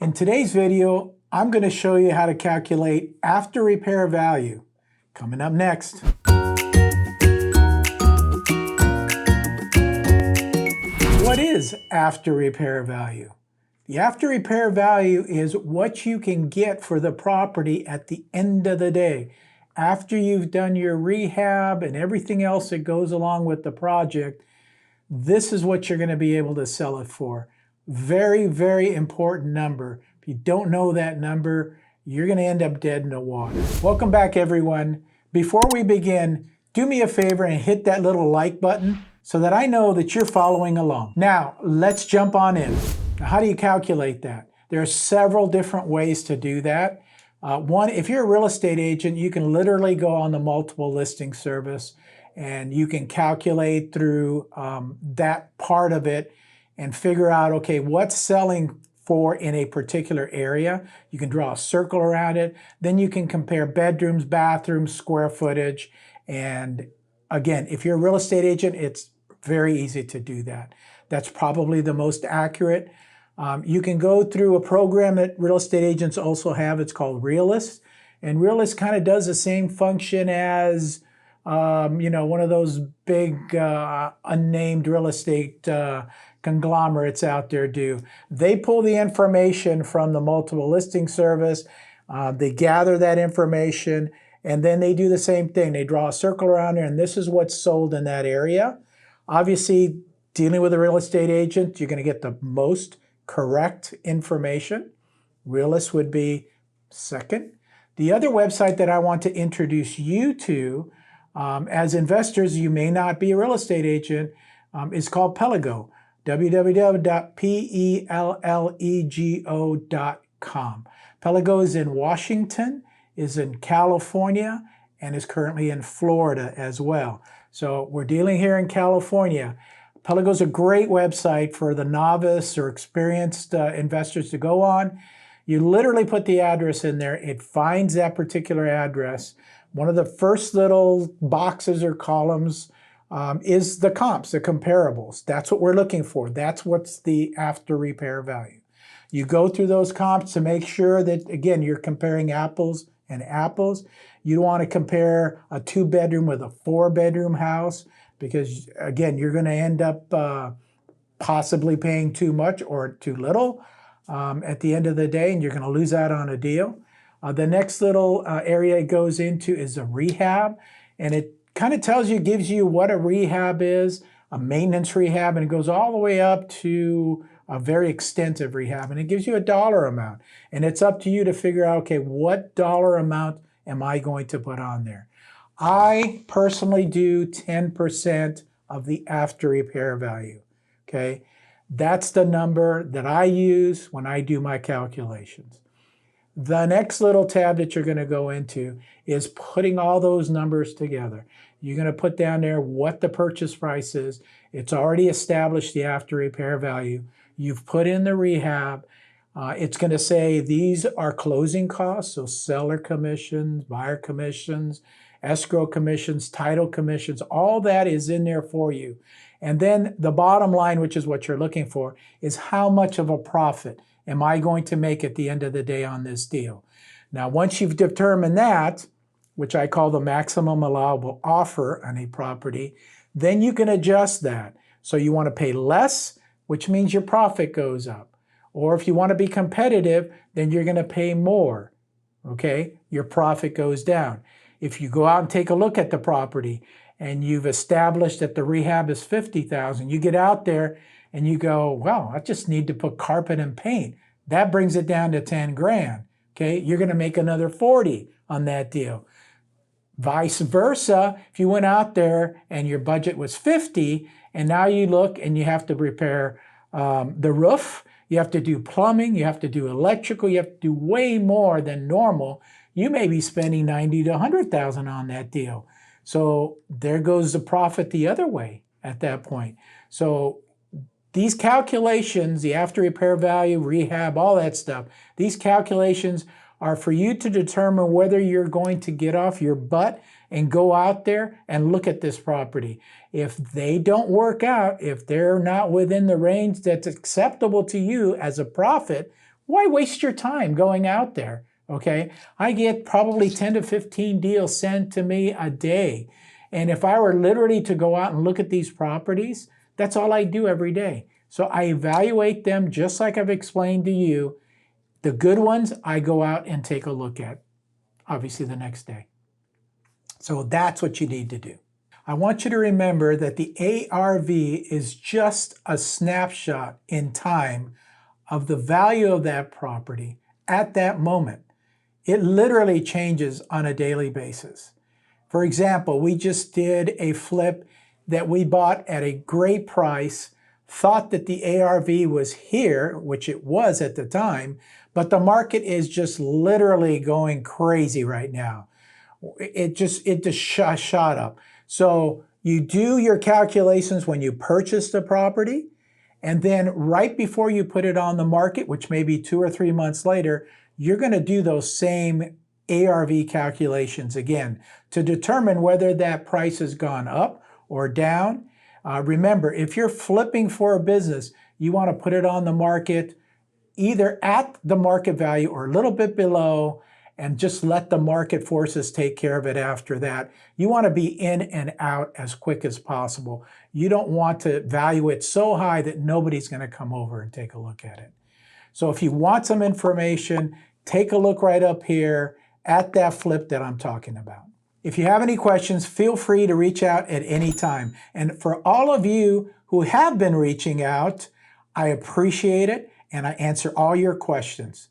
In today's video, I'm going to show you how to calculate after repair value. Coming up next. What is after repair value? The after repair value is what you can get for the property at the end of the day. After you've done your rehab and everything else that goes along with the project, this is what you're going to be able to sell it for. Very, very important number. If you don't know that number, you're going to end up dead in the water. Welcome back, everyone. Before we begin, do me a favor and hit that little like button so that I know that you're following along. Now, let's jump on in. Now, how do you calculate that? There are several different ways to do that. One, if you're a real estate agent, you can literally go on the multiple listing service and you can calculate through that part of it and figure out, okay, what's selling for in a particular area. You can draw a circle around it. Then you can compare bedrooms, bathrooms, square footage. And again, if you're a real estate agent, it's very easy to do that. That's probably the most accurate. You can go through a program that real estate agents also have. It's called Realist. And Realist kind of does the same function as one of those big unnamed real estate conglomerates out there do. They pull the information from the multiple listing service, they gather that information, and then they do the same thing. They draw a circle around there, and this is what's sold in that area. Obviously, dealing with a real estate agent, you're going to get the most correct information. Realist would be second. The other website that I want to introduce you to, as investors, you may not be a real estate agent, is called Peligo. www.peligocom. Peligo is in Washington, is in California, and is currently in Florida as well. So we're dealing here in California. Peligo is a great website for the novice or experienced investors to go on. You literally put the address in there. It finds that particular address. One of the first little boxes or columns is the comps, the comparables. That's what we're looking for. That's what's the after repair value. You go through those comps to make sure that, again, you're comparing apples and apples. You don't want to compare a 2-bedroom with a 4-bedroom house because, again, you're going to end up possibly paying too much or too little at the end of the day, and you're going to lose out on a deal. The next little area it goes into is a rehab, and it kind of tells you, gives you what a rehab is, a maintenance rehab, and it goes all the way up to a very extensive rehab, and it gives you a dollar amount. And it's up to you to figure out, okay, what dollar amount am I going to put on there? I personally do 10% of the after repair value, okay? That's the number that I use when I do my calculations. The next little tab that you're going to go into is putting all those numbers together. You're going to put down there what the purchase price is. It's already established the after repair value. You've put in the rehab. It's going to say these are closing costs, so seller commissions, buyer commissions, escrow commissions, title commissions, all that is in there for you. And then the bottom line, which is what you're looking for, is how much of a profit am I going to make at the end of the day on this deal? Now, once you've determined that, which I call the maximum allowable offer on a property, then you can adjust that. So you want to pay less, which means your profit goes up. Or if you want to be competitive, then you're going to pay more, okay? Your profit goes down. If you go out and take a look at the property and you've established that the rehab is $50,000, you get out there and you go, well, I just need to put carpet and paint. That brings it down to 10 grand, okay? You're going to make another 40 on that deal. Vice versa, if you went out there and your budget was 50 and now you look and you have to repair the roof, you have to do plumbing, you have to do electrical, you have to do way more than normal, you may be spending 90 to 100,000 on that deal. So there goes the profit the other way at that point. So these calculations, the after repair value, rehab, all that stuff, these calculations are for you to determine whether you're going to get off your butt and go out there and look at this property. If they don't work out, if they're not within the range that's acceptable to you as a profit, Why waste your time going out there? Okay, I get probably 10 to 15 deals sent to me a day. And if I were literally to go out and look at these properties, that's all I do every day. So I evaluate them just like I've explained to you. The good ones, I go out and take a look at, obviously the next day. So that's what you need to do. I want you to remember that the ARV is just a snapshot in time of the value of that property at that moment. It literally changes on a daily basis. For example, we just did a flip that we bought at a great price, thought that the ARV was here, which it was at the time, but the market is just literally going crazy right now. It just shot up. So you do your calculations when you purchase the property, and then right before you put it on the market, which may be 2 or 3 months later, you're going to do those same ARV calculations again to determine whether that price has gone up or down. Remember, if you're flipping for a business, you want to put it on the market either at the market value or a little bit below, and just let the market forces take care of it after that. You want to be in and out as quick as possible. You don't want to value it so high that nobody's going to come over and take a look at it. So if you want some information, take a look right up here at that flip that I'm talking about. If you have any questions, feel free to reach out at any time. And for all of you who have been reaching out, I appreciate it, and I answer all your questions.